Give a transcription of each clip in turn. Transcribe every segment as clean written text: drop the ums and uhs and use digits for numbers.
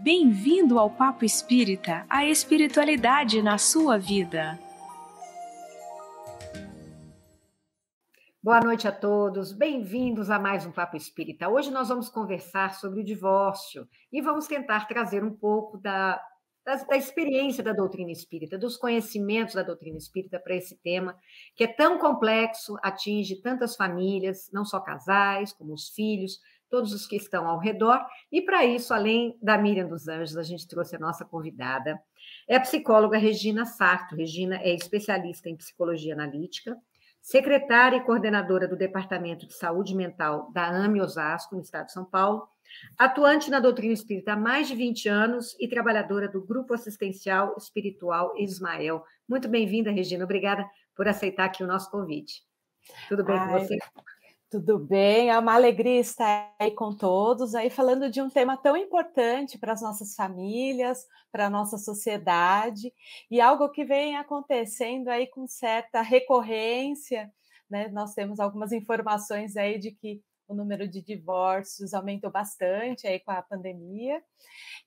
Bem-vindo ao Papo Espírita, a espiritualidade na sua vida. Boa noite a todos, bem-vindos a mais um Papo Espírita. Hoje nós vamos conversar sobre o divórcio e vamos tentar trazer um pouco da experiência da doutrina espírita, dos conhecimentos da doutrina espírita para esse tema, que é tão complexo, atinge tantas famílias, não só casais, como os filhos, todos os que estão ao redor. E para isso, além da Miriam dos Anjos, a gente trouxe a nossa convidada, é a psicóloga Regina Sarto. Regina é especialista em psicologia analítica, secretária e coordenadora do Departamento de Saúde Mental da AME Osasco, no estado de São Paulo, atuante na doutrina espírita há mais de 20 anos e trabalhadora do Grupo Assistencial Espiritual Ismael. Muito bem-vinda, Regina. Obrigada por aceitar aqui o nosso convite. Tudo bem com você? Tudo bem, é uma alegria estar aí com todos, aí falando de um tema tão importante para as nossas famílias, para a nossa sociedade, e algo que vem acontecendo aí com certa recorrência, né? Nós temos algumas informações aí de que o número de divórcios aumentou bastante aí com a pandemia,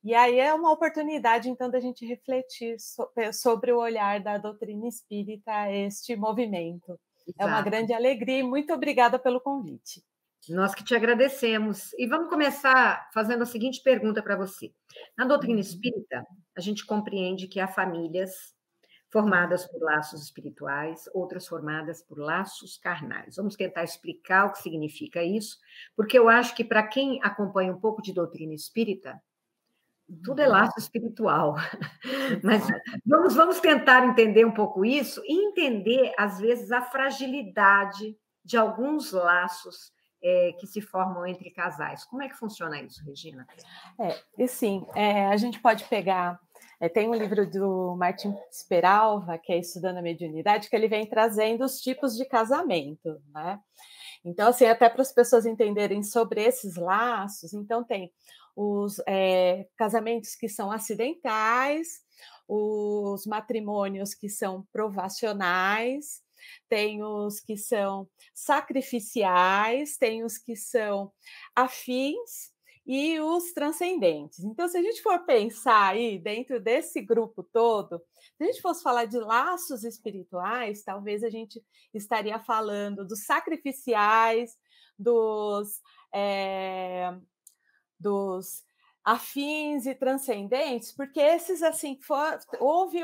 e aí é uma oportunidade, então, da gente refletir sobre o olhar da doutrina espírita a este movimento. Exato. É uma grande alegria e muito obrigada pelo convite. Nós que te agradecemos. E vamos começar fazendo a seguinte pergunta para você. Na doutrina espírita, a gente compreende que há famílias formadas por laços espirituais, outras formadas por laços carnais. Vamos tentar explicar o que significa isso, porque eu acho que para quem acompanha um pouco de doutrina espírita, tudo é laço espiritual. Mas vamos tentar entender um pouco isso e entender, às vezes, a fragilidade de alguns laços que se formam entre casais. Como é que funciona isso, Regina? A gente pode pegar... tem um livro do Martin Peralva, que é Estudando a Mediunidade, que ele vem trazendo os tipos de casamento, né? Então, assim, até para as pessoas entenderem sobre esses laços, então tem os casamentos que são acidentais, os matrimônios que são provacionais, tem os que são sacrificiais, tem os que são afins e os transcendentes. Então, se a gente for pensar aí dentro desse grupo todo, se a gente fosse falar de laços espirituais, talvez a gente estaria falando dos sacrificiais, dos afins e transcendentes, porque esses, assim, houve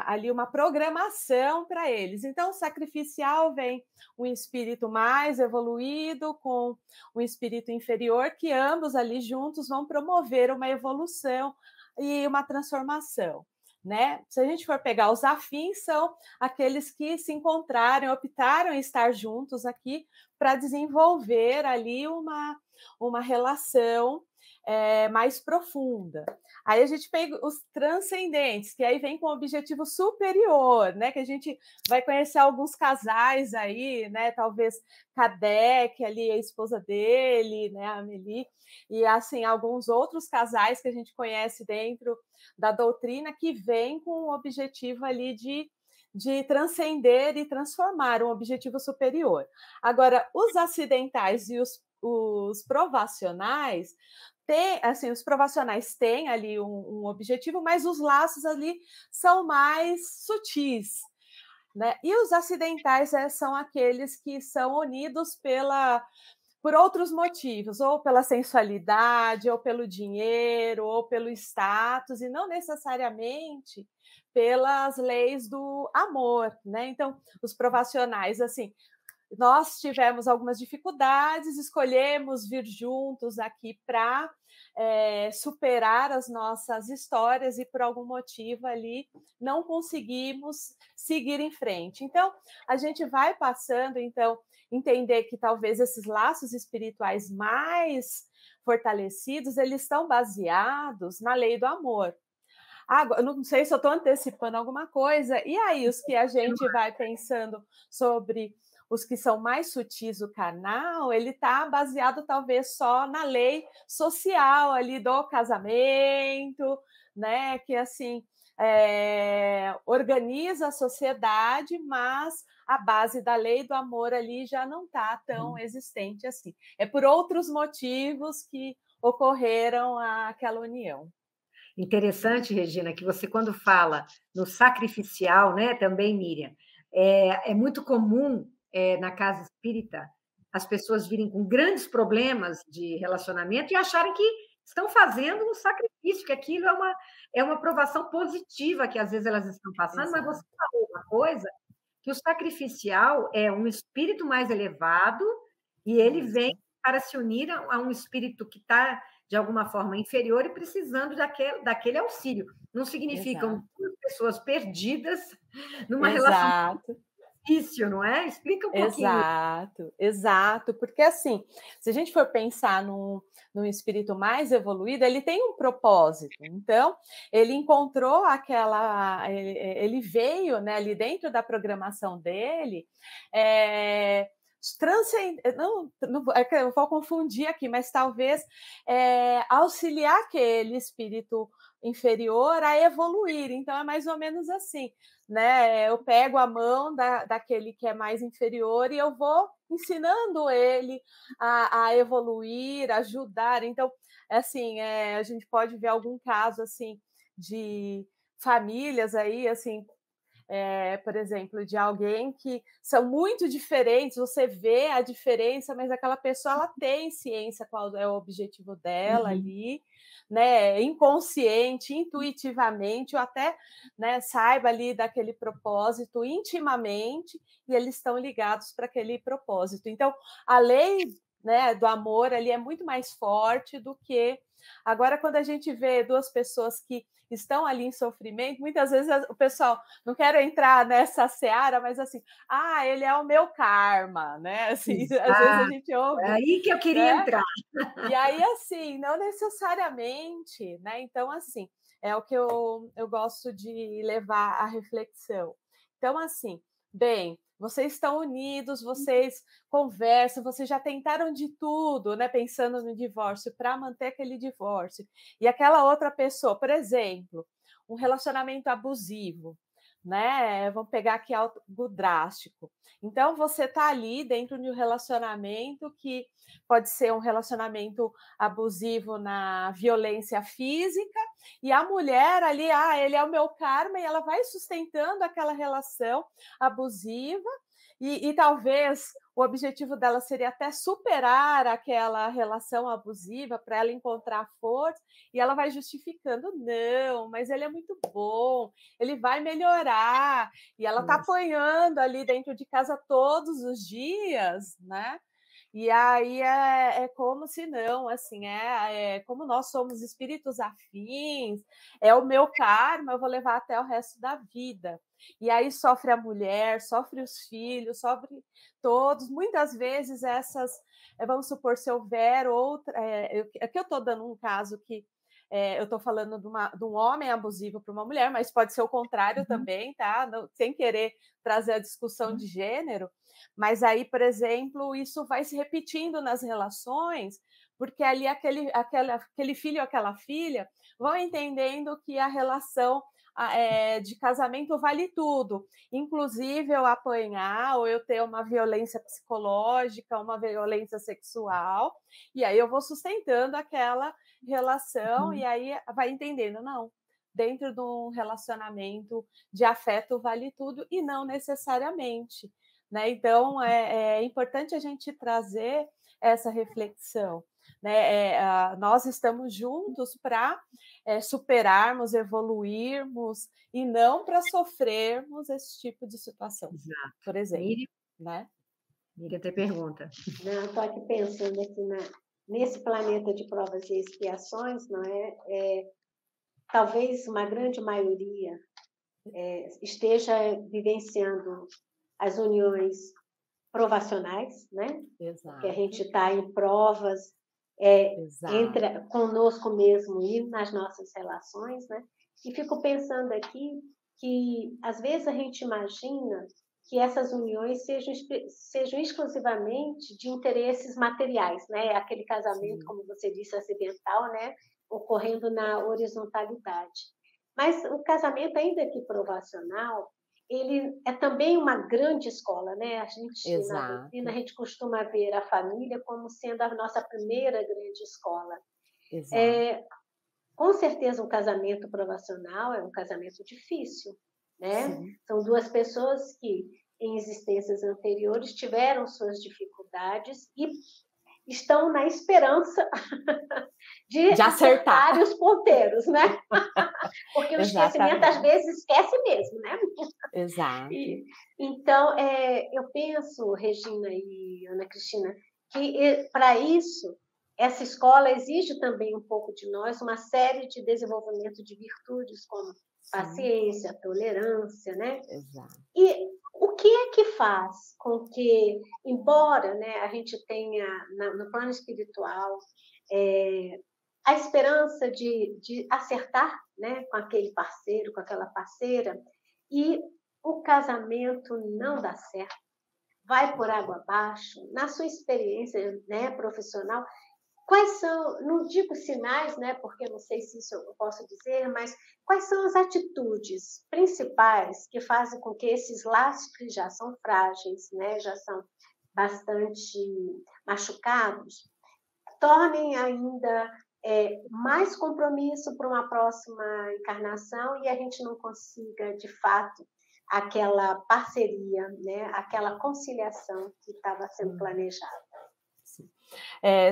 ali uma programação para eles. Então, o sacrificial vem um espírito mais evoluído com um espírito inferior, que ambos ali juntos vão promover uma evolução e uma transformação, né? Se a gente for pegar os afins, são aqueles que se encontraram, optaram em estar juntos aqui para desenvolver ali uma relação mais profunda. Aí a gente pega os transcendentes, que aí vem com um objetivo superior, né? Que a gente vai conhecer alguns casais aí, né? Talvez Kardec, ali a esposa dele, né? A Amélie, e assim, alguns outros casais que a gente conhece dentro da doutrina que vem com o objetivo ali de transcender e transformar um objetivo superior. Agora, os acidentais e os provacionais, os provacionais têm ali um objetivo, mas os laços ali são mais sutis, né? E os acidentais são aqueles que são unidos por outros motivos, ou pela sensualidade, ou pelo dinheiro, ou pelo status, e não necessariamente pelas leis do amor, né? Então, os provacionais, assim, nós tivemos algumas dificuldades, escolhemos vir juntos aqui para superar as nossas histórias e por algum motivo ali não conseguimos seguir em frente. Então, a gente vai passando, então, entender que talvez esses laços espirituais mais fortalecidos, eles estão baseados na lei do amor. Eu não sei se eu estou antecipando alguma coisa, e aí os que a gente vai pensando sobre os que são mais sutis, o carnal, ele está baseado talvez só na lei social ali do casamento, né? Que assim organiza a sociedade, mas a base da lei do amor ali já não está tão existente assim. É por outros motivos que ocorreram aquela união. Interessante, Regina, que você, quando fala no sacrificial, né, também, Miriam, é muito comum, na casa espírita, as pessoas virem com grandes problemas de relacionamento e acharem que estão fazendo um sacrifício, que aquilo é uma provação positiva que às vezes elas estão passando, mas você Exato. falou uma coisa, que o sacrificial é um espírito mais elevado e ele vem Isso. para se unir a um espírito que está, de alguma forma, inferior e precisando daquele auxílio. Não significam Exato. duas pessoas perdidas numa relação Exato. difícil, não é? Explica um pouquinho. Exato, exato, porque assim, se a gente for pensar num espírito mais evoluído, ele tem um propósito. Então, ele encontrou ele veio, né, ali dentro da programação dele, não, é que eu vou confundir aqui, mas talvez auxiliar aquele espírito inferior a evoluir. Então, é mais ou menos assim, né? Eu pego a mão daquele que é mais inferior e eu vou ensinando ele a evoluir, ajudar. Então, assim, a gente pode ver algum caso assim de famílias aí, assim, por exemplo, de alguém que são muito diferentes, você vê a diferença, mas aquela pessoa ela tem ciência qual é o objetivo dela Uhum. ali, né? Inconsciente, intuitivamente, ou até, né, saiba ali daquele propósito intimamente, e eles estão ligados para aquele propósito. Então, a lei, né, do amor ali é muito mais forte do que. Agora, quando a gente vê duas pessoas que estão ali em sofrimento, muitas vezes o pessoal, não quero entrar nessa seara, mas assim, ele é o meu karma, né? Assim, às vezes a Exato. gente É ouve, aí que eu queria né? entrar. E aí, assim, não necessariamente, né? Então, assim, é o que eu gosto de levar à reflexão. Então, assim, bem, vocês estão unidos, vocês conversam, vocês já tentaram de tudo, né? Pensando no divórcio, para manter aquele divórcio. E aquela outra pessoa, por exemplo, um relacionamento abusivo, né? Vamos pegar aqui algo drástico. Então, você está ali dentro de um relacionamento que pode ser um relacionamento abusivo na violência física, e a mulher ali, ele é o meu karma, e ela vai sustentando aquela relação abusiva, e talvez o objetivo dela seria até superar aquela relação abusiva para ela encontrar força, e ela vai justificando, não, mas ele é muito bom, ele vai melhorar, e ela está Isso. apanhando ali dentro de casa todos os dias, né? E aí é como se não, assim, como nós somos espíritos afins, é o meu karma, eu vou levar até o resto da vida. E aí sofre a mulher, sofre os filhos, sofre todos. Muitas vezes vamos supor, se houver outra. Aqui eu estou dando um caso que eu estou falando de um homem abusivo para uma mulher, mas pode ser o contrário Uhum. também, tá? Não, sem querer trazer a discussão de gênero. Mas aí, por exemplo, isso vai se repetindo nas relações, porque ali aquele filho ou aquela filha vão entendendo que a relação de casamento vale tudo, inclusive eu apanhar ou eu ter uma violência psicológica, uma violência sexual, e aí eu vou sustentando aquela relação e aí vai entendendo, não, dentro de um relacionamento de afeto vale tudo e não necessariamente, né? Então é importante a gente trazer essa reflexão, né? Nós estamos juntos para superarmos, evoluirmos e não para sofrermos esse tipo de situação, Exato. por exemplo, Miriam, né? Miriam tem pergunta. Não, estou aqui pensando aqui nesse planeta de provas e expiações, não é? Talvez uma grande maioria esteja vivenciando as uniões provacionais, né? Exato. Que a gente está em provas entre conosco mesmo e nas nossas relações, né? E fico pensando aqui que às vezes a gente imagina que essas uniões sejam exclusivamente de interesses materiais, né? Aquele casamento, como você disse, acidental, né? Ocorrendo na horizontalidade. Mas o casamento, ainda que provacional, ele é também uma grande escola, né? Na doutrina, a gente costuma ver a família como sendo a nossa primeira grande escola. Com certeza, um casamento provacional é um casamento difícil, né? Sim. São duas pessoas que, em existências anteriores, tiveram suas dificuldades e estão na esperança de acertar os ponteiros, né? Porque o esquecimento, às vezes, esquece mesmo, né? Exato. Então, eu penso, Regina e Ana Cristina, que para isso, essa escola exige também um pouco de nós uma série de desenvolvimento de virtudes, como paciência, tolerância, né? Exato. E o que é que faz com que, embora, né, a gente tenha no plano espiritual a esperança de acertar, né, com aquele parceiro, com aquela parceira, e o casamento não dá certo, vai por água abaixo, na sua experiência, né, profissional, quais são, não digo sinais, né, porque não sei se isso eu posso dizer, mas quais são as atitudes principais que fazem com que esses laços que já são frágeis, né, já são bastante machucados, tornem ainda mais compromisso para uma próxima encarnação e a gente não consiga, de fato, aquela parceria, né, aquela conciliação que estava sendo planejada.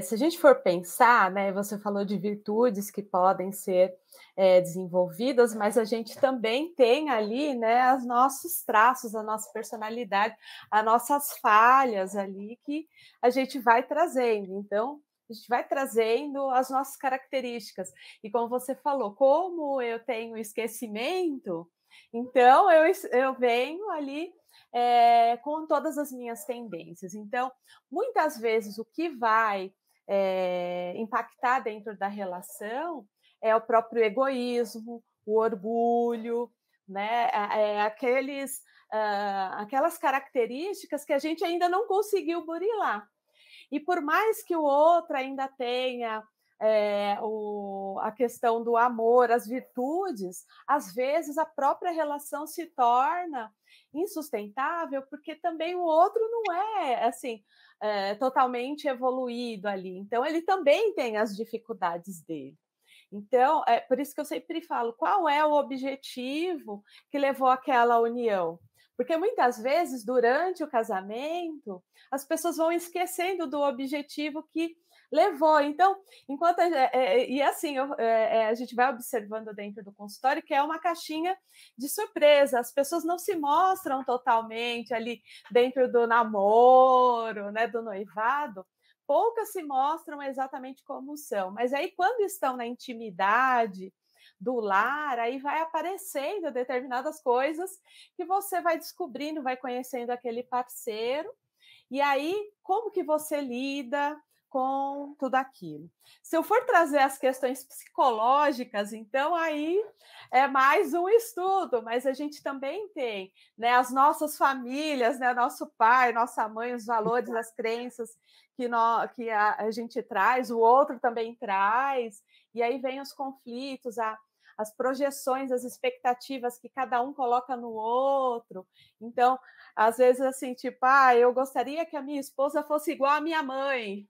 Se a gente for pensar, né, você falou de virtudes que podem ser desenvolvidas, mas a gente também tem ali, né, os nossos traços, a nossa personalidade, as nossas falhas ali que a gente vai trazendo. Então, a gente vai trazendo as nossas características. E como você falou, como eu tenho esquecimento, então eu venho ali com todas as minhas tendências. Então, muitas vezes o que vai impactar dentro da relação é o próprio egoísmo, o orgulho, né? Aquelas características que a gente ainda não conseguiu burilar. E por mais que o outro ainda tenha a questão do amor, as virtudes, às vezes a própria relação se torna insustentável, porque também o outro não é assim totalmente evoluído ali. Então, ele também tem as dificuldades dele. Então, é por isso que eu sempre falo, qual é o objetivo que levou àquela união? Porque muitas vezes, durante o casamento, as pessoas vão esquecendo do objetivo que levou. Então, enquanto e assim a gente vai observando dentro do consultório que é uma caixinha de surpresa. As pessoas não se mostram totalmente ali dentro do namoro, né, do noivado. Poucas se mostram exatamente como são. Mas aí, quando estão na intimidade do lar, aí vai aparecendo determinadas coisas que você vai descobrindo, vai conhecendo aquele parceiro. E aí, como que você lida com tudo aquilo? Se eu for trazer as questões psicológicas, então aí é mais um estudo, mas a gente também tem, né, as nossas famílias, né, nosso pai, nossa mãe, os valores, as crenças que a gente traz, o outro também traz, e aí vem os conflitos, as projeções, as expectativas que cada um coloca no outro. Então, às vezes, assim, tipo, eu gostaria que a minha esposa fosse igual à minha mãe.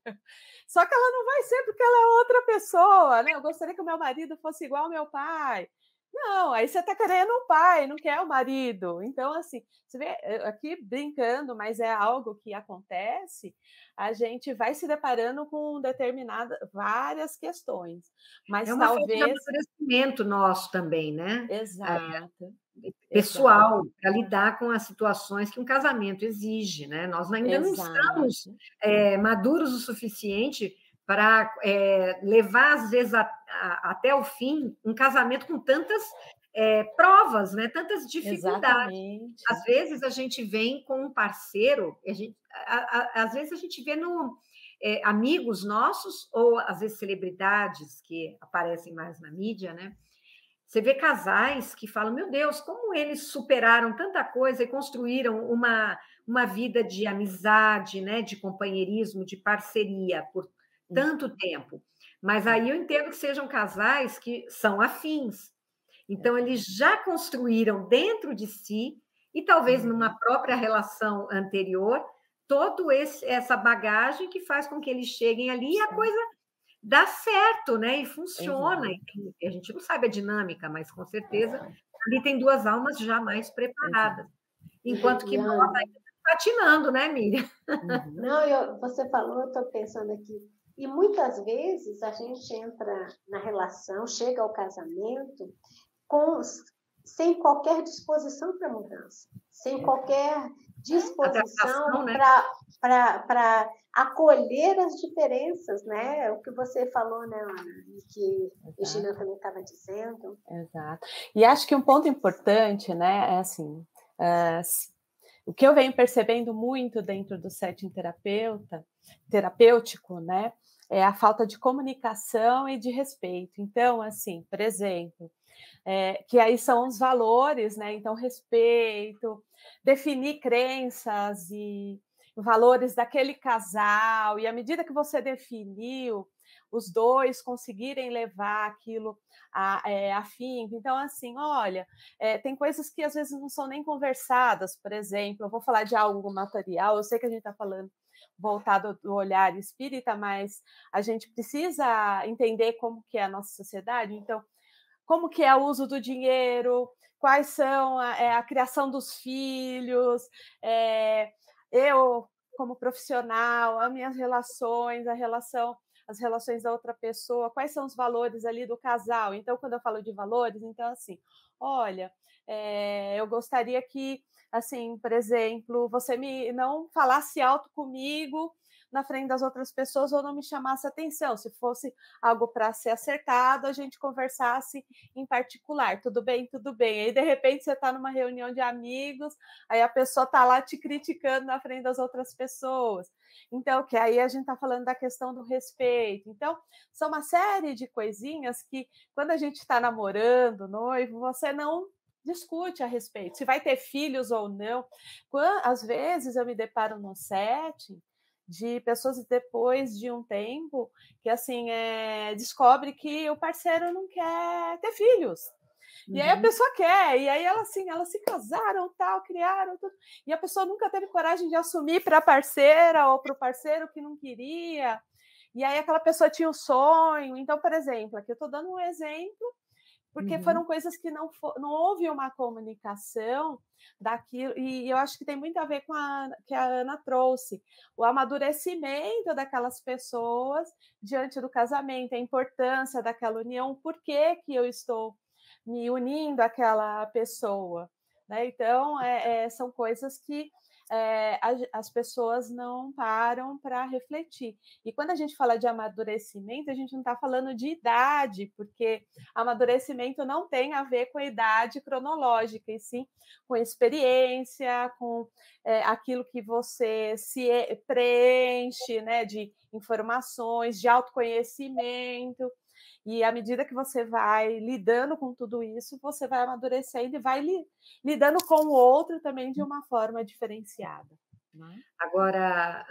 Só que ela não vai ser porque ela é outra pessoa, né? Eu gostaria que o meu marido fosse igual ao meu pai. Não, aí você está querendo um pai, não quer o marido. Então, assim, você vê aqui brincando, mas é algo que acontece, a gente vai se deparando com várias questões. Mas uma talvez... falta de amadurecimento nosso também, né? Exato. Pessoal, para lidar com as situações que um casamento exige, né? Nós ainda não estamos maduros o suficiente para levar, às vezes, até o fim, um casamento com tantas provas, né? Tantas dificuldades. Exatamente. Às vezes a gente vem com um parceiro, às vezes a gente vê amigos nossos, ou às vezes celebridades que aparecem mais na mídia, né? Você vê casais que falam, meu Deus, como eles superaram tanta coisa e construíram uma vida de amizade, né, de companheirismo, de parceria por tanto tempo. Mas aí eu entendo que sejam casais que são afins. Então, eles já construíram dentro de si, e talvez numa própria relação anterior, toda essa bagagem que faz com que eles cheguem ali e a coisa dá certo, né? E funciona. Exato. E a gente não sabe a dinâmica, mas com certeza ali tem duas almas já mais preparadas. Exato. Enquanto que nós Ana, ainda estamos patinando, né, Miriam? Uhum. não, você falou, eu estou pensando aqui. E muitas vezes a gente entra na relação, chega ao casamento, com, sem qualquer disposição para mudança, sem qualquer disposição, né? para acolher as diferenças, né? O que você falou, né, Ana? E que Regina também estava dizendo. Exato. E acho que um ponto importante, né, é assim, o que eu venho percebendo muito dentro do setting terapêutico, né, é a falta de comunicação e de respeito. Então, assim, por exemplo, que aí são os valores, né? Então, respeito, definir crenças e valores daquele casal, e à medida que você definiu, os dois conseguirem levar aquilo a fim. Então, assim, olha, tem coisas que às vezes não são nem conversadas, por exemplo, eu vou falar de algo material, eu sei que a gente está falando voltado do olhar espírita, mas a gente precisa entender como que é a nossa sociedade, então, como que é o uso do dinheiro, quais são a criação dos filhos, eu como profissional, as minhas relações, as relações da outra pessoa, quais são os valores ali do casal. Então, quando eu falo de valores, então assim, olha, eu gostaria que, assim, por exemplo, você não falasse alto comigo na frente das outras pessoas ou não me chamasse atenção. Se fosse algo para ser acertado, a gente conversasse em particular. Tudo bem? Tudo bem. Aí, de repente, você está numa reunião de amigos, aí a pessoa está lá te criticando na frente das outras pessoas. Então, que aí a gente está falando da questão do respeito. Então, são uma série de coisinhas que, quando a gente está namorando, noivo, você não discute a respeito. Se vai ter filhos ou não. Às vezes, eu me deparo no setting de pessoas depois de um tempo que assim descobre que o parceiro não quer ter filhos. E aí a pessoa quer, e aí elas se casaram, tal, criaram tudo, e a pessoa nunca teve coragem de assumir para a parceira ou para o parceiro que não queria. E aí aquela pessoa tinha um sonho. Então, por exemplo, aqui eu estou dando um exemplo porque foram coisas que não houve uma comunicação daquilo, e eu acho que tem muito a ver com que a Ana trouxe, o amadurecimento daquelas pessoas diante do casamento, a importância daquela união, por que eu estou me unindo àquela pessoa, né? Então, são coisas que as pessoas não param para refletir. E quando a gente fala de amadurecimento, a gente não está falando de idade, porque amadurecimento não tem a ver com a idade cronológica, e sim com experiência, com aquilo que você se preenche, né, de informações, de autoconhecimento. E à medida que você vai lidando com tudo isso, você vai amadurecendo e vai lidando com o outro também de uma forma diferenciada. Né? Agora,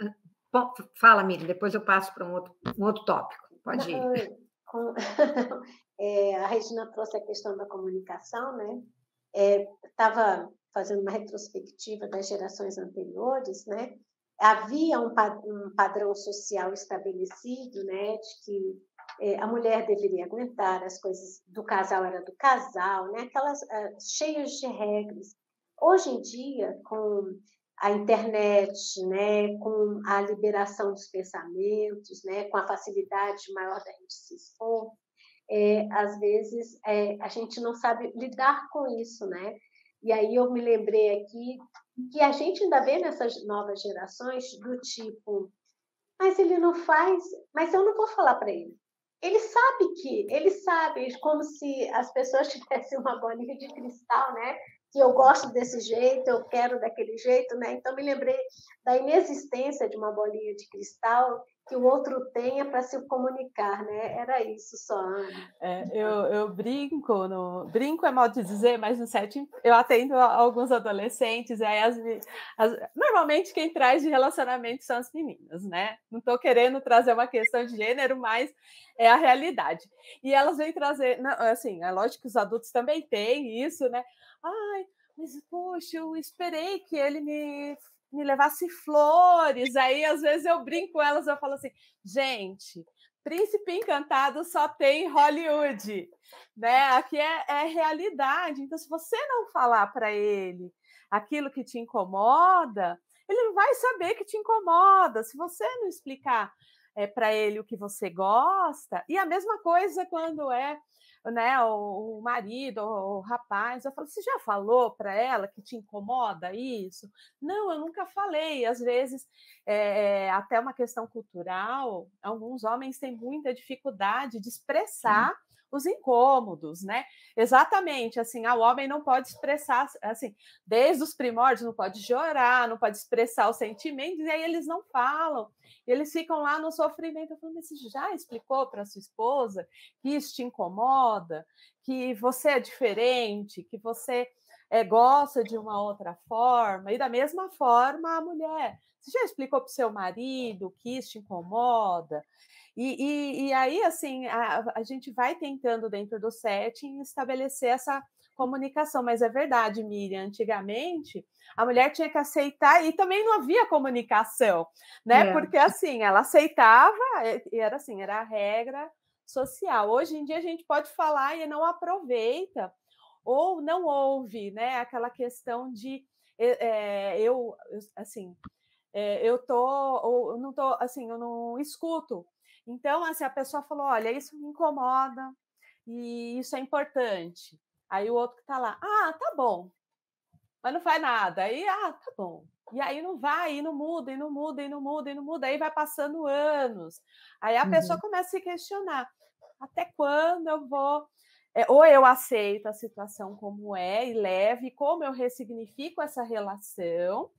bom, fala, Miriam, depois eu passo para um outro tópico. Pode ir. A Regina trouxe a questão da comunicação, né? Estava fazendo uma retrospectiva das gerações anteriores, né? Havia um padrão social estabelecido, né? De que a mulher deveria aguentar, as coisas do casal era do casal, né? Aquelas cheias de regras. Hoje em dia, com a internet, né? Com a liberação dos pensamentos, né? Com a facilidade maior da gente se expor, às vezes a gente não sabe lidar com isso, né? E aí eu me lembrei aqui que a gente ainda vê nessas novas gerações do tipo, mas ele não faz, mas eu não vou falar para ele. Ele sabe, como se as pessoas tivessem uma bolinha de cristal, né? Que eu gosto desse jeito, eu quero daquele jeito, né? Então me lembrei da inexistência de uma bolinha de cristal que o outro tenha para se comunicar, né? Era isso só, Ana. Eu brinco, brinco é modo de dizer, mas no setting eu atendo alguns adolescentes, e aí normalmente quem traz de relacionamento são as meninas, né? Não estou querendo trazer uma questão de gênero, mas é a realidade. E elas vêm trazer, assim, é lógico que os adultos também têm isso, né? Ai, mas poxa, eu esperei que ele me levasse flores. Aí às vezes eu brinco com elas, eu falo assim, gente, Príncipe Encantado só tem Hollywood, né? Aqui é realidade. Então, se você não falar para ele aquilo que te incomoda, ele não vai saber que te incomoda. Se você não explicar para ele o que você gosta, e a mesma coisa quando né, o marido, o rapaz, eu falo, você já falou para ela que te incomoda isso? Não, eu nunca falei. Às vezes, até uma questão cultural, alguns homens têm muita dificuldade de expressar os incômodos, né? Exatamente, assim, o homem não pode expressar, assim, desde os primórdios, não pode chorar, não pode expressar os sentimentos, e aí eles não falam, eles ficam lá no sofrimento. Eu falo, mas você já explicou para sua esposa que isso te incomoda, que você é diferente, que você gosta de uma outra forma? E da mesma forma a mulher, você já explicou para o seu marido que isso te incomoda? E aí, assim, a gente vai tentando, dentro do setting, estabelecer essa comunicação. Mas é verdade, Miriam, antigamente a mulher tinha que aceitar e também não havia comunicação, né? Porque, assim, ela aceitava e era assim, era a regra social. Hoje em dia a gente pode falar e não aproveita ou não ouve, né? Aquela questão de eu não tô, assim, eu não escuto. Então, assim, a pessoa falou, olha, isso me incomoda e isso é importante. Aí o outro que está lá, tá bom, mas não faz nada. Aí, tá bom. E aí não vai, e não muda, e não muda, e não muda, e não muda. Aí vai passando anos. Aí a pessoa começa a se questionar, até quando eu vou... ou eu aceito a situação como é e levo, e como eu ressignifico essa relação,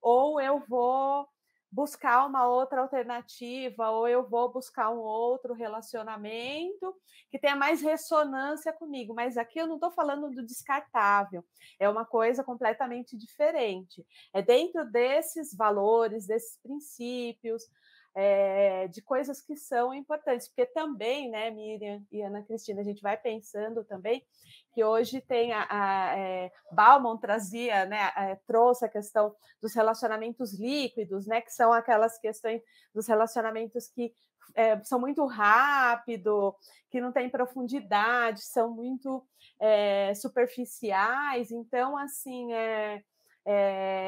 ou eu vou buscar uma outra alternativa, ou eu vou buscar um outro relacionamento que tenha mais ressonância comigo. Mas aqui eu não estou falando do descartável, é uma coisa completamente diferente. É dentro desses valores, desses princípios, de coisas que são importantes, porque também, né, Miriam e Ana Cristina, a gente vai pensando também que hoje tem Bauman trazia, né, trouxe a questão dos relacionamentos líquidos, né, que são aquelas questões dos relacionamentos que são muito rápido, que não têm profundidade, são muito superficiais. Então, assim,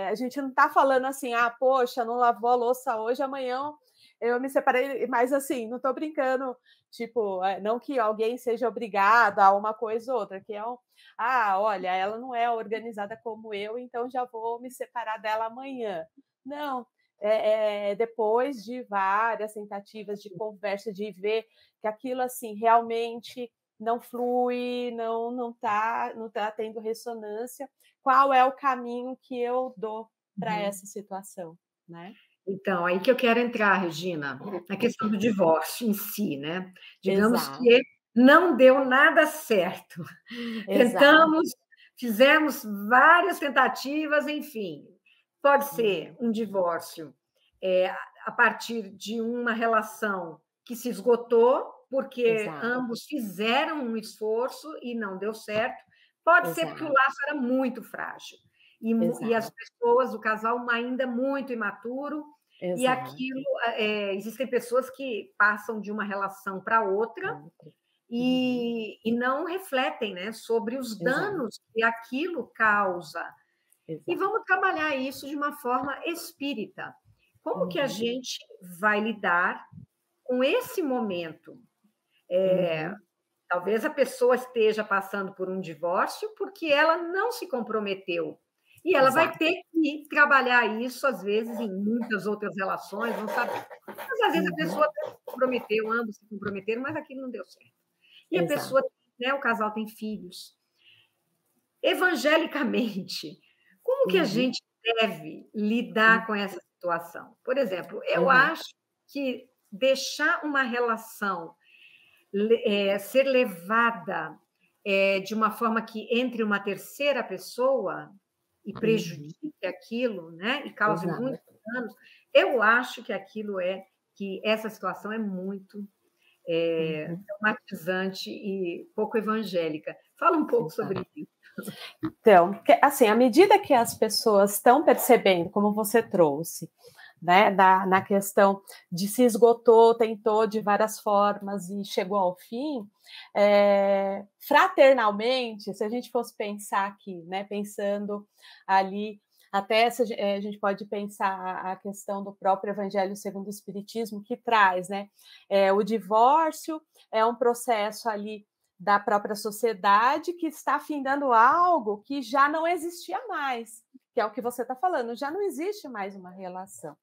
a gente não está falando assim, poxa, não lavou a louça hoje, amanhã eu me separei, mas assim, não estou brincando, tipo, não que alguém seja obrigado a uma coisa ou outra, que olha, ela não é organizada como eu, então já vou me separar dela amanhã. Não, depois de várias tentativas de conversa, de ver que aquilo, assim, realmente não flui, não tá tendo ressonância, qual é o caminho que eu dou para essa situação, né? Então, aí que eu quero entrar, Regina, na questão do divórcio em si, né? Digamos que não deu nada certo. Tentamos, fizemos várias tentativas, enfim. Pode ser um divórcio a partir de uma relação que se esgotou, porque ambos fizeram um esforço e não deu certo. Pode ser porque o laço era muito frágil. E as pessoas, o casal ainda muito imaturo, e aquilo, existem pessoas que passam de uma relação para outra e não refletem, né, sobre os danos que aquilo causa. E vamos trabalhar isso de uma forma espírita. Como que a gente vai lidar com esse momento? Talvez a pessoa esteja passando por um divórcio porque ela não se comprometeu. E ela vai ter que trabalhar isso, às vezes, em muitas outras relações, não sabe. Mas, às vezes, a pessoa se comprometeu, ambos se comprometeram, mas aquilo não deu certo. E a pessoa, né, o casal tem filhos. Evangelicamente, como que a gente deve lidar com essa situação? Por exemplo, eu acho que deixar uma relação ser levada de uma forma que entre uma terceira pessoa e prejudique aquilo, né, e cause muitos danos, eu acho que que essa situação é muito traumatizante e pouco evangélica. Fala um pouco sobre isso. Então, assim, à medida que as pessoas estão percebendo, como você trouxe, né, na questão de se esgotou, tentou de várias formas e chegou ao fim, fraternalmente, se a gente fosse pensar aqui, né, pensando ali, até a gente pode pensar a questão do próprio Evangelho segundo o Espiritismo, que traz, né, o divórcio é um processo ali da própria sociedade que está findando algo que já não existia mais, que é o que você está falando, já não existe mais uma relação.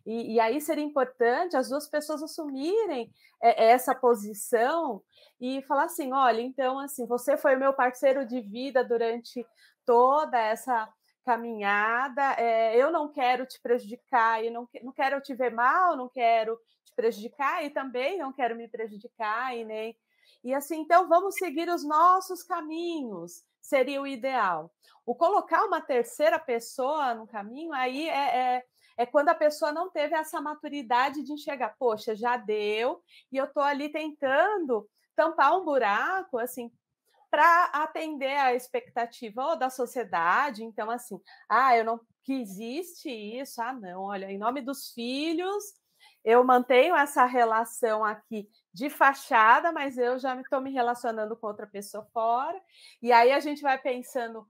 E aí seria importante as duas pessoas assumirem essa posição e falar assim, olha, então, assim, você foi o meu parceiro de vida durante toda essa caminhada, eu não quero te prejudicar, e não quero te ver mal, não quero te prejudicar, e também não quero me prejudicar, e assim, então vamos seguir os nossos caminhos, seria o ideal. O colocar uma terceira pessoa no caminho, aí é quando a pessoa não teve essa maturidade de enxergar, poxa, já deu, e eu estou ali tentando tampar um buraco, assim, para atender a expectativa ou da sociedade. Então, assim, eu não que existe isso, não, olha, em nome dos filhos, eu mantenho essa relação aqui de fachada, mas eu já estou me relacionando com outra pessoa fora, e aí a gente vai pensando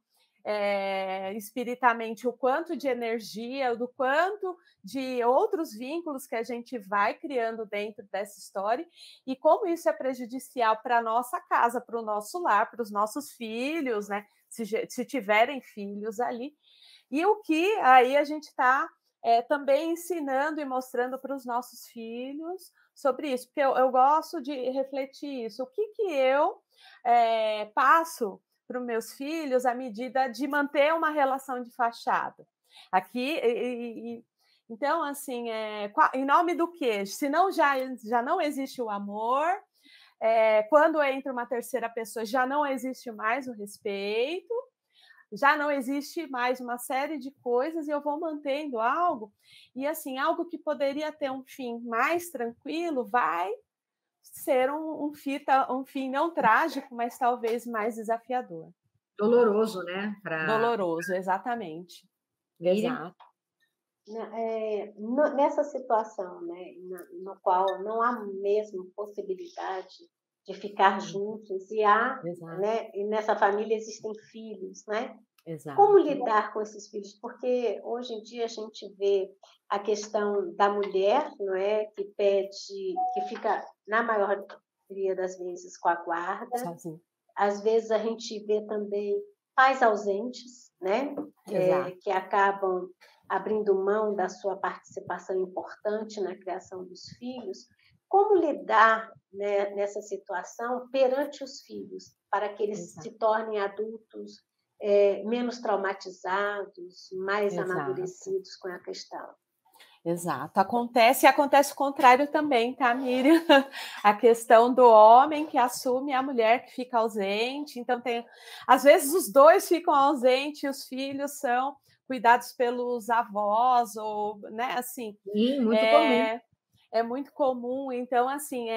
espiritamente o quanto de energia, do quanto de outros vínculos que a gente vai criando dentro dessa história e como isso é prejudicial para a nossa casa, para o nosso lar, para os nossos filhos, né? Se tiverem filhos ali. E o que aí a gente está também ensinando e mostrando para os nossos filhos sobre isso, porque eu gosto de refletir isso. O que eu passo para os meus filhos à medida de manter uma relação de fachada. Aqui, então, assim, em nome do quê? Se não já não existe o amor, quando entra uma terceira pessoa, já não existe mais o respeito, já não existe mais uma série de coisas, e eu vou mantendo algo, e assim, algo que poderia ter um fim mais tranquilo, vai ser um fim não trágico, mas talvez mais desafiador. Doloroso, né? Doloroso, exatamente. Miriam? Exato. Nessa situação, né, no qual não há mesmo possibilidade de ficar juntos, né, e nessa família existem filhos, né? Exato. Como lidar com esses filhos? Porque hoje em dia a gente vê a questão da mulher, não é, que fica na maioria das vezes com a guarda. Sozinho. Às vezes a gente vê também pais ausentes, né, que acabam abrindo mão da sua participação importante na criação dos filhos. Como lidar, né, nessa situação perante os filhos, para que eles se tornem adultos menos traumatizados, mais amadurecidos com a questão? Exato. Acontece o contrário também, tá, Miriam? A questão do homem que assume a mulher que fica ausente. Então, às vezes os dois ficam ausentes e os filhos são cuidados pelos avós, ou, né, assim. Sim, muito comum. É muito comum. Então, assim,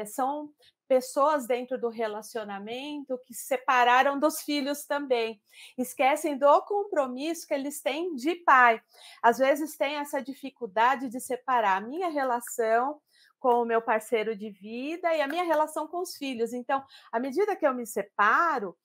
são pessoas dentro do relacionamento que se separaram dos filhos também, esquecem do compromisso que eles têm de pai. Às vezes tem essa dificuldade de separar a minha relação com o meu parceiro de vida e a minha relação com os filhos. Então, à medida que eu me separo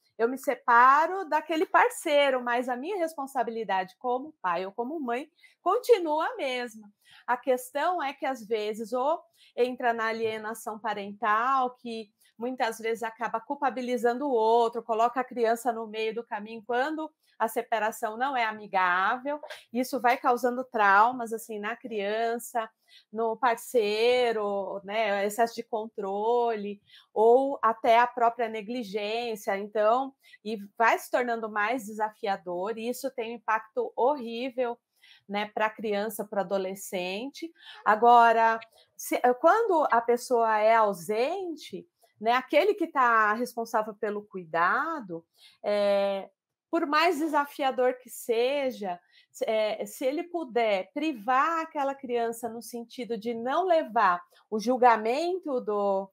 daquele parceiro, mas a minha responsabilidade como pai ou como mãe continua a mesma. A questão é que, às vezes, ou entra na alienação parental, que muitas vezes acaba culpabilizando o outro, coloca a criança no meio do caminho quando a separação não é amigável. Isso vai causando traumas, assim, na criança, no parceiro, né, excesso de controle, ou até a própria negligência. Então, e vai se tornando mais desafiador, e isso tem um impacto horrível, né, para a criança, para o adolescente. Agora, quando a pessoa é ausente, né, aquele que está responsável pelo cuidado, por mais desafiador que seja, se ele puder privar aquela criança no sentido de não levar o julgamento do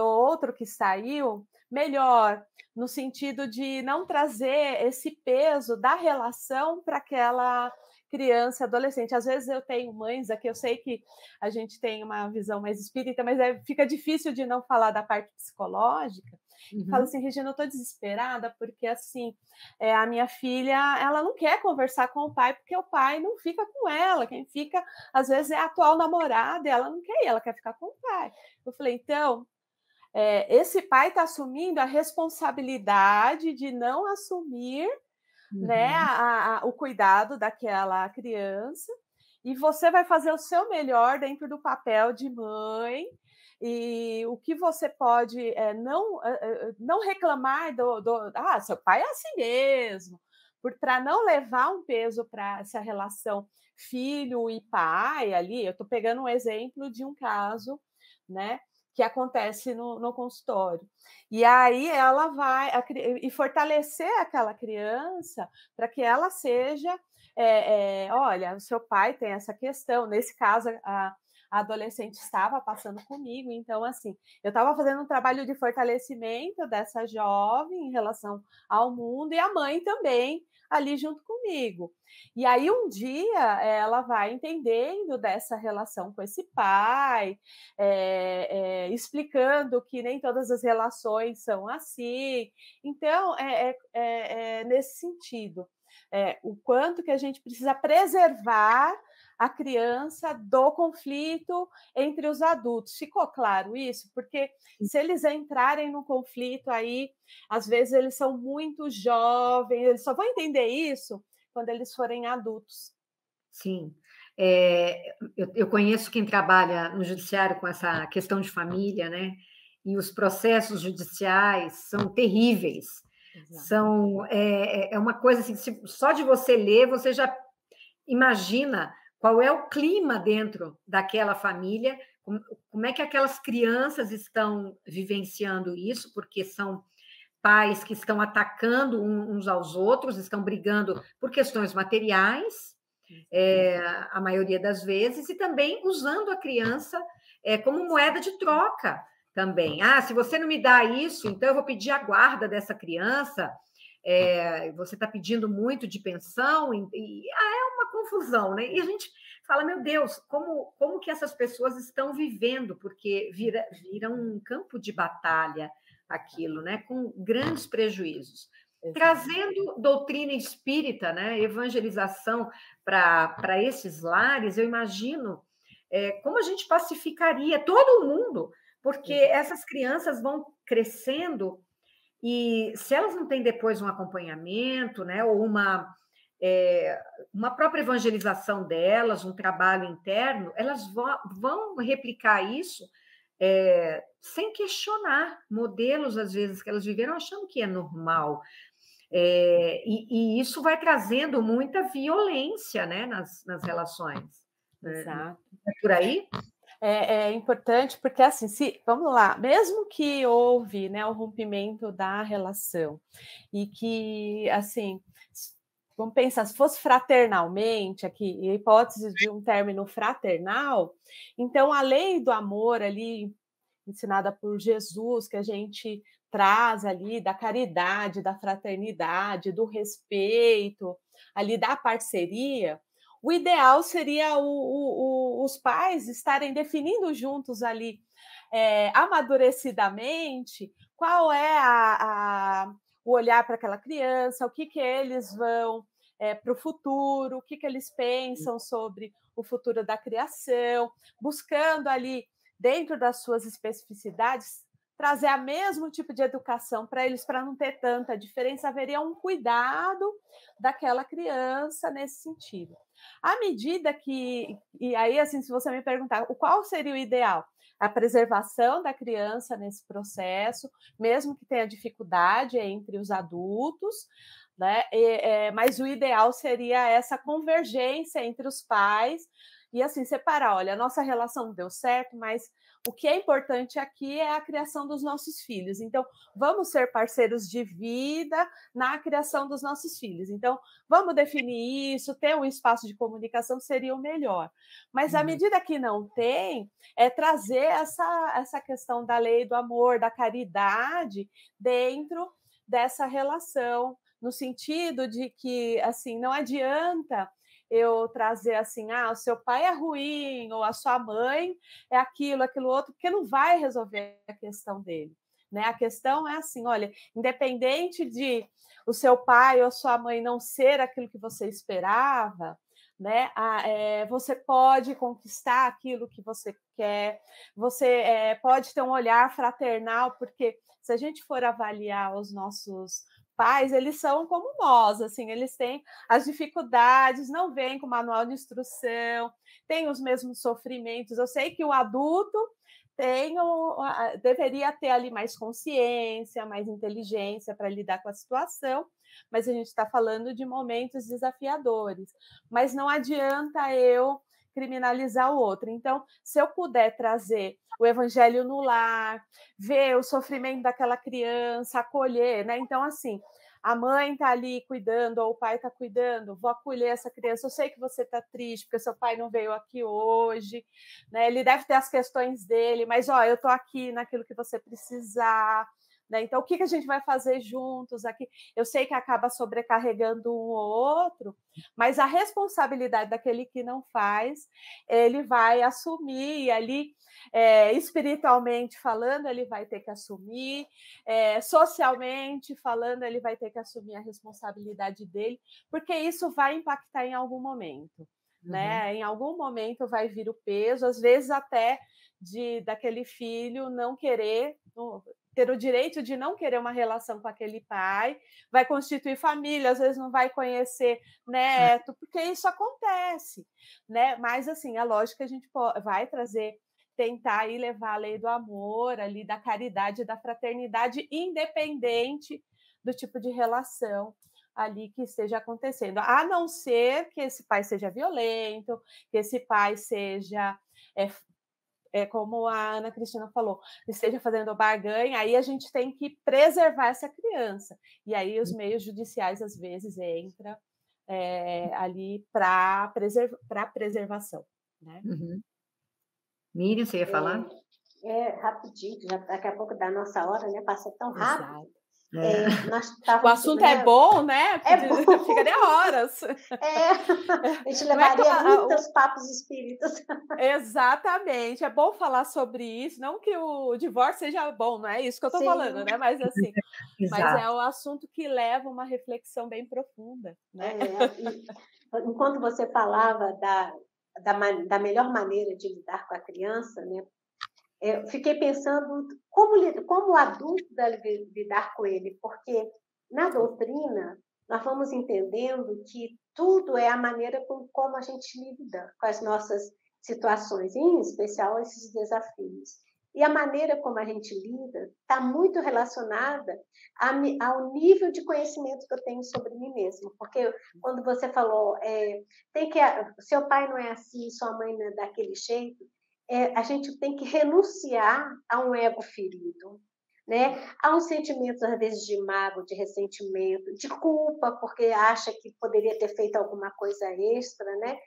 outro que saiu, melhor, no sentido de não trazer esse peso da relação para aquela criança e adolescente. Às vezes eu tenho mães aqui, eu sei que a gente tem uma visão mais espírita, mas fica difícil de não falar da parte psicológica. E fala assim, Regina, eu estou desesperada porque assim, a minha filha, ela não quer conversar com o pai porque o pai não fica com ela, quem fica às vezes é a atual namorada, e ela não quer ir, ela quer ficar com o pai. Eu falei, então, esse pai está assumindo a responsabilidade de não assumir, né, o cuidado daquela criança, e você vai fazer o seu melhor dentro do papel de mãe, e o que você pode não reclamar seu pai é assim mesmo, para não levar um peso para essa relação filho e pai ali. Eu estou pegando um exemplo de um caso, né, que acontece no consultório. E aí ela vai fortalecer aquela criança para que ela seja, olha, o seu pai tem essa questão. Nesse caso, a adolescente estava passando comigo, então, assim, eu estava fazendo um trabalho de fortalecimento dessa jovem em relação ao mundo, e a mãe também ali junto comigo. E aí um dia ela vai entendendo dessa relação com esse pai, explicando que nem todas as relações são assim. Então, nesse sentido, o quanto que a gente precisa preservar a criança do conflito entre os adultos. Ficou claro isso? Porque se eles entrarem no conflito aí, às vezes eles são muito jovens, eles só vão entender isso quando eles forem adultos. Sim. Eu conheço quem trabalha no judiciário com essa questão de família, né? E os processos judiciais são terríveis. Exato. É uma coisa assim, só de você ler, você já imagina qual é o clima dentro daquela família, como é que aquelas crianças estão vivenciando isso, porque são pais que estão atacando uns aos outros, estão brigando por questões materiais, a maioria das vezes, e também usando a criança como moeda de troca também. Se você não me dá isso, então eu vou pedir a guarda dessa criança, você está pedindo muito de pensão, é uma confusão, né? E a gente fala, meu Deus, como que essas pessoas estão vivendo, porque vira um campo de batalha aquilo, né? Com grandes prejuízos. Trazendo doutrina espírita, né? Evangelização para esses lares, eu imagino como a gente pacificaria todo mundo, porque essas crianças vão crescendo e se elas não têm depois um acompanhamento, né, ou uma própria evangelização delas, um trabalho interno, elas vão replicar isso sem questionar modelos, às vezes, que elas viveram achando que é normal. E isso vai trazendo muita violência, né, nas relações. Exato. É por aí? É importante, porque assim, vamos lá, mesmo que houve, né, o rompimento da relação, e que, assim, vamos pensar, se fosse fraternalmente, aqui, a hipótese de um término fraternal, então a lei do amor ali, ensinada por Jesus, que a gente traz ali, da caridade, da fraternidade, do respeito, ali da parceria, o ideal seria os pais estarem definindo juntos ali, amadurecidamente, qual é o olhar para aquela criança, o que eles vão para o futuro, o que eles pensam sobre o futuro da criação, buscando ali, dentro das suas especificidades, trazer o mesmo tipo de educação para eles, para não ter tanta diferença, haveria um cuidado daquela criança nesse sentido. À medida que... E aí, assim, se você me perguntar qual seria o ideal? A preservação da criança nesse processo, mesmo que tenha dificuldade entre os adultos, né? Mas o ideal seria essa convergência entre os pais e, assim, separar, olha, a nossa relação não deu certo, mas o que é importante aqui é a criação dos nossos filhos. Então, vamos ser parceiros de vida na criação dos nossos filhos. Então, vamos definir isso, ter um espaço de comunicação seria o melhor. Mas, à medida que não tem, trazer essa questão da lei do amor, da caridade dentro dessa relação, no sentido de que, assim, não adianta eu trazer assim, o seu pai é ruim, ou a sua mãe é aquilo, aquilo outro, porque não vai resolver a questão dele, né? A questão é assim, olha, independente de o seu pai ou a sua mãe não ser aquilo que você esperava, né? Você pode conquistar aquilo que você quer, você pode ter um olhar fraternal, porque se a gente for avaliar os nossos pais, eles são como nós, assim, eles têm as dificuldades, não vêm com manual de instrução, têm os mesmos sofrimentos. Eu sei que o adulto deveria ter ali mais consciência, mais inteligência para lidar com a situação, mas a gente está falando de momentos desafiadores. Mas não adianta eu criminalizar o outro. Então, se eu puder trazer o evangelho no lar, ver o sofrimento daquela criança, acolher, né? Então, assim, a mãe está ali cuidando, ou o pai está cuidando, vou acolher essa criança, eu sei que você está triste, porque seu pai não veio aqui hoje, né? Ele deve ter as questões dele, mas, eu estou aqui naquilo que você precisar, né? Então, o que a gente vai fazer juntos aqui? Eu sei que acaba sobrecarregando um ou outro, mas a responsabilidade daquele que não faz, ele vai assumir, e ali, espiritualmente falando, ele vai ter que assumir, socialmente falando, ele vai ter que assumir a responsabilidade dele, porque isso vai impactar em algum momento, né? Em algum momento vai vir o peso, às vezes até daquele filho não querer, ter o direito de não querer uma relação com aquele pai, vai constituir família, às vezes não vai conhecer neto, porque isso acontece, né? Mas, assim, é lógico que a gente vai tentar aí levar a lei do amor, ali da caridade, da fraternidade, independente do tipo de relação ali que esteja acontecendo, a não ser que esse pai seja violento, que esse pai seja como a Ana Cristina falou, esteja fazendo barganha, aí a gente tem que preservar essa criança. E aí os meios judiciais, às vezes, entram ali para preservação. Né? Miriam, você ia falar? Rapidinho, já daqui a pouco da nossa hora, né? Passou tão rápido. Exato. O assunto é bom, né? Bom. Ficaria horas. A gente levaria muitos papos espíritas. Exatamente. É bom falar sobre isso. Não que o divórcio seja bom, não é isso que eu estou falando, né? Mas assim, mas é o assunto que leva uma reflexão bem profunda. Né? Enquanto você falava da melhor maneira de lidar com a criança, né? Eu fiquei pensando como o adulto deve lidar com ele, porque na doutrina nós vamos entendendo que tudo é a maneira como a gente lida com as nossas situações, em especial esses desafios. E a maneira como a gente lida está muito relacionada ao nível de conhecimento que eu tenho sobre mim mesmo. Porque quando você falou, seu pai não é assim, sua mãe não é daquele jeito, a gente tem que renunciar a um ego ferido, né? Há um sentimento, às vezes, de mágoa, de ressentimento, de culpa, porque acha que poderia ter feito alguma coisa extra, né?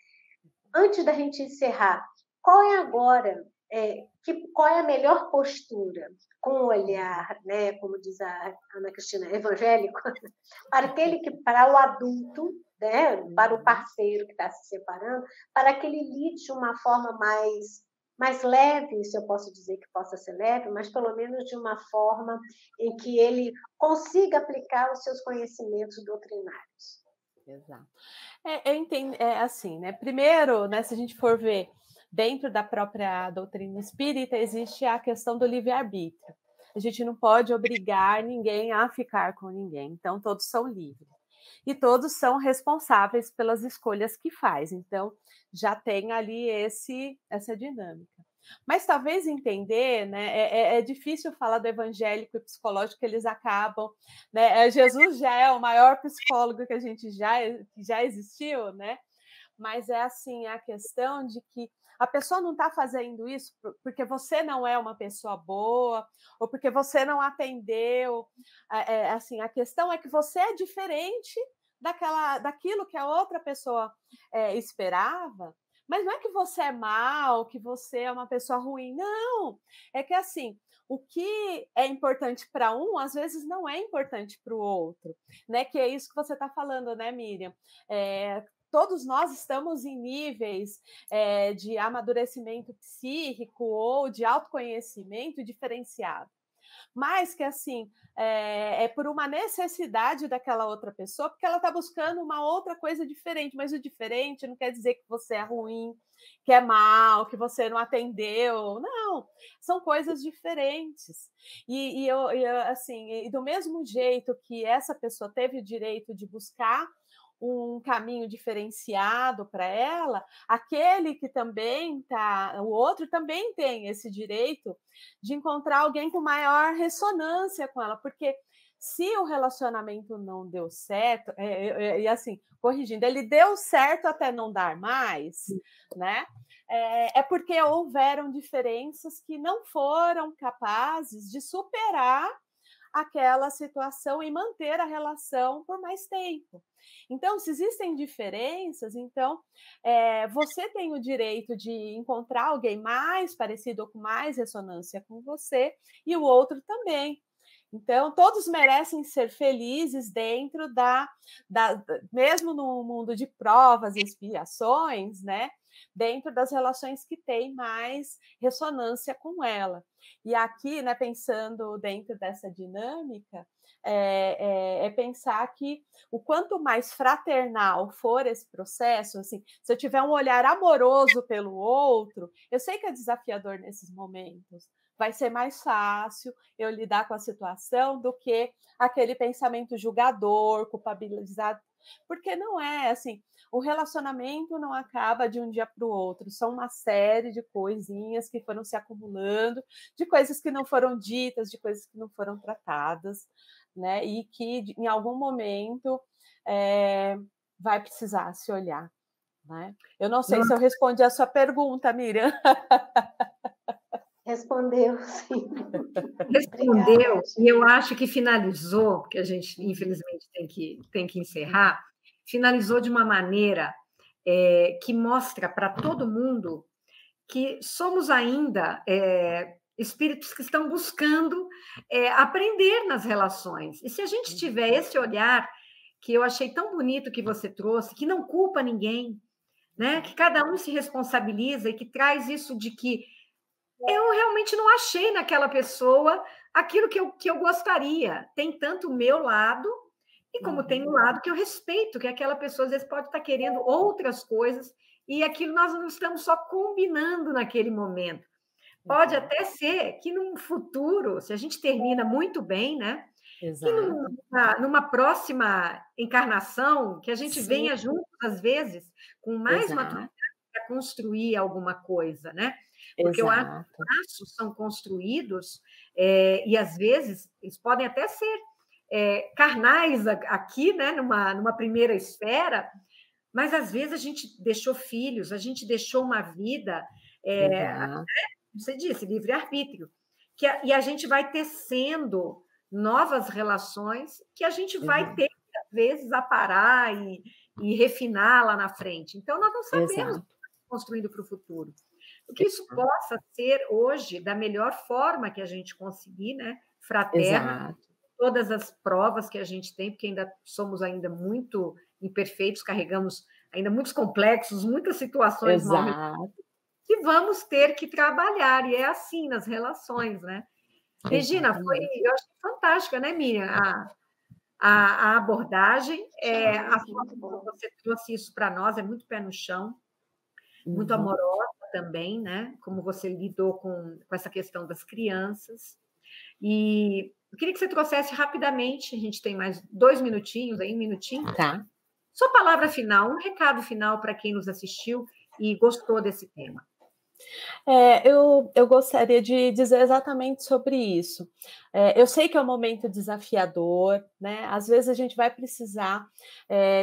Antes da gente encerrar, qual é agora, qual é a melhor postura, com o olhar, né, como diz a Ana Cristina, evangélico, para o adulto, né, para o parceiro que está se separando, para que ele lide de uma forma mais leve, se eu posso dizer que possa ser leve, mas pelo menos de uma forma em que ele consiga aplicar os seus conhecimentos doutrinários. Exato. Eu entendo, assim, né? Primeiro, né, se a gente for ver dentro da própria doutrina espírita, existe a questão do livre-arbítrio. A gente não pode obrigar ninguém a ficar com ninguém, então todos são livres. E todos são responsáveis pelas escolhas que faz. Então, já tem ali essa dinâmica. Mas talvez entender, né? É difícil falar do evangélico e psicológico, que eles acabam, né? Jesus já é o maior psicólogo que já existiu, né? Mas é assim a questão de que a pessoa não está fazendo isso porque você não é uma pessoa boa ou porque você não atendeu. Assim, a questão é que você é diferente daquilo que a outra pessoa esperava. Mas não é que você é mal, que você é uma pessoa ruim. Não! É que, assim, o que é importante para um, às vezes, não é importante para o outro. Né? Que é isso que você está falando, né, Miriam? todos nós estamos em níveis de amadurecimento psíquico ou de autoconhecimento diferenciado. Mas que, assim, é por uma necessidade daquela outra pessoa, porque ela está buscando uma outra coisa diferente, mas o diferente não quer dizer que você é ruim, que é mal, que você não atendeu, não, são coisas diferentes. E assim, do mesmo jeito que essa pessoa teve o direito de buscar um caminho diferenciado para ela, aquele que também tá, o outro também tem esse direito de encontrar alguém com maior ressonância com ela, porque se o relacionamento não deu certo, e assim, corrigindo, ele deu certo até não dar mais, né? É porque houveram diferenças que não foram capazes de superar aquela situação e manter a relação por mais tempo. Então, se existem diferenças, então você tem o direito de encontrar alguém mais parecido ou com mais ressonância com você, e o outro também. Então, todos merecem ser felizes dentro mesmo no mundo de provas e expiações, né? Dentro das relações que têm mais ressonância com ela. E aqui, né, pensando dentro dessa dinâmica, pensar que o quanto mais fraternal for esse processo, assim, se eu tiver um olhar amoroso pelo outro, eu sei que é desafiador nesses momentos, vai ser mais fácil eu lidar com a situação do que aquele pensamento julgador, culpabilizado, porque não é assim, o relacionamento não acaba de um dia para o outro, são uma série de coisinhas que foram se acumulando, de coisas que não foram ditas, de coisas que não foram tratadas, né? E que em algum momento vai precisar se olhar, né? Eu não sei se eu respondi a sua pergunta, Miriam. Respondeu, sim. Respondeu, e eu acho que finalizou, porque a gente, infelizmente, tem que encerrar, finalizou de uma maneira que mostra para todo mundo que somos ainda espíritos que estão buscando aprender nas relações. E se a gente tiver esse olhar, que eu achei tão bonito que você trouxe, que não culpa ninguém, né? Que cada um se responsabiliza e que traz isso de que eu realmente não achei naquela pessoa aquilo que eu gostaria. Tem tanto o meu lado, e como tem um lado que eu respeito, que aquela pessoa às vezes pode estar querendo outras coisas, e aquilo nós não estamos só combinando naquele momento. Pode até ser que num futuro, se a gente termina muito bem, né? Exato. Que numa próxima encarnação, que a gente venha juntos, às vezes, com mais maturidade para construir alguma coisa, né? Porque eu acho que os laços são construídos, e às vezes eles podem até ser carnais aqui, né? numa primeira esfera, mas às vezes a gente deixou filhos, a gente deixou uma vida, você disse, livre-arbítrio, e a gente vai tecendo novas relações que a gente vai ter, às vezes, a parar e refinar lá na frente. Então, nós não sabemos o que estamos construindo para o futuro. O que isso possa ser hoje da melhor forma que a gente conseguir, né? Fraterna, todas as provas que a gente tem, porque ainda somos ainda muito imperfeitos, carregamos ainda muitos complexos, muitas situações mal que vamos ter que trabalhar, e é assim nas relações, né? Regina, eu achei fantástica, né, Miriam? A abordagem, a forma como você trouxe isso para nós é muito pé no chão, muito amorosa também, né? Como você lidou com essa questão das crianças. E eu queria que você trouxesse rapidamente, a gente tem mais 2 minutinhos aí, 1 minutinho. Tá. Sua palavra final, um recado final para quem nos assistiu e gostou desse tema. Eu gostaria de dizer exatamente sobre isso. Eu sei que é um momento desafiador, né? Às vezes a gente vai precisar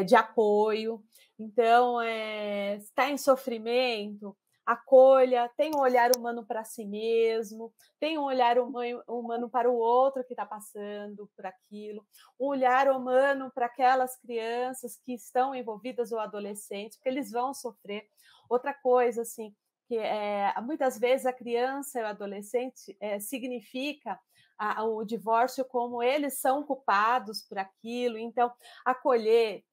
de apoio. Então, está em sofrimento, acolha, tem um olhar humano para si mesmo, tem um olhar humano para o outro que está passando por aquilo, um olhar humano para aquelas crianças que estão envolvidas ou adolescentes, porque eles vão sofrer. Outra coisa, assim, que muitas vezes a criança e o adolescente significa o divórcio como eles são culpados por aquilo, então acolher,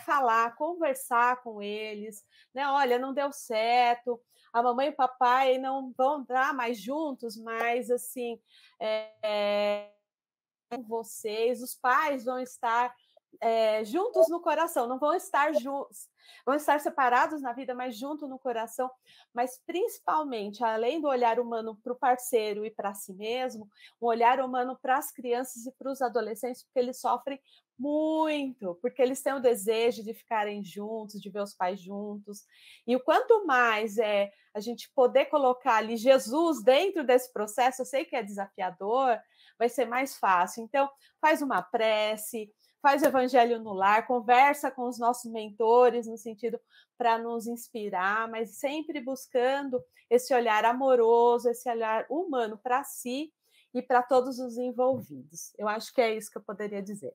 falar, conversar com eles, né? Olha, não deu certo, a mamãe e o papai não vão estar mais juntos, mas assim, vocês, os pais vão estar juntos no coração, não vão estar juntos, vão estar separados na vida, mas junto no coração, mas principalmente, além do olhar humano para o parceiro e para si mesmo, um olhar humano para as crianças e para os adolescentes, porque eles sofrem muito, porque eles têm o desejo de ficarem juntos, de ver os pais juntos, e o quanto mais a gente poder colocar ali Jesus dentro desse processo, eu sei que é desafiador, vai ser mais fácil. Então, faz uma prece, faz o evangelho no lar, conversa com os nossos mentores, no sentido para nos inspirar, mas sempre buscando esse olhar amoroso, esse olhar humano para si e para todos os envolvidos. Eu acho que é isso que eu poderia dizer.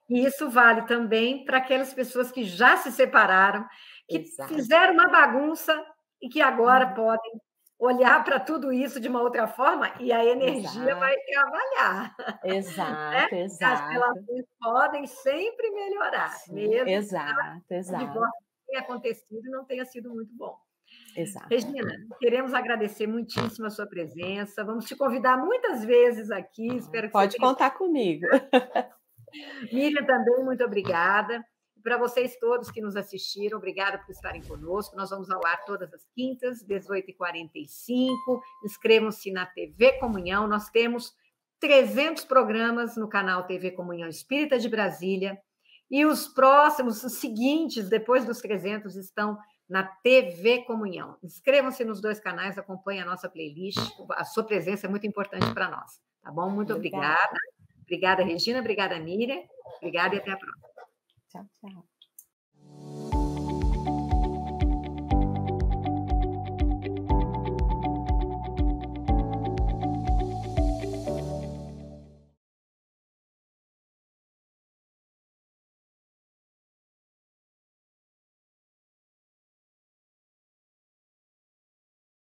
E isso vale também para aquelas pessoas que já se separaram, que Exato. fizeram uma bagunça e que agora podem olhar para tudo isso de uma outra forma e a energia vai trabalhar. Exato, né? exato. As relações podem sempre melhorar, Sim, mesmo exato, que o exato. divórcio tenha acontecido e não tenha sido muito bom. Exato. Regina, queremos agradecer muitíssimo a sua presença. Vamos te convidar muitas vezes aqui. Espero que Pode você tenha... contar comigo. Miriam, também, muito obrigada. Para vocês todos que nos assistiram, obrigada por estarem conosco. Nós vamos ao ar todas as quintas, 18h45. Inscrevam-se na TV Comunhão. Nós temos 300 programas no canal TV Comunhão Espírita de Brasília. E os próximos, os seguintes, depois dos 300, estão na TV Comunhão. Inscrevam-se nos 2 canais, acompanhem a nossa playlist. A sua presença é muito importante para nós. Tá bom? Muito obrigada. Obrigada, Regina. Obrigada, Miriam. Obrigada e até a próxima. Tchau, tchau.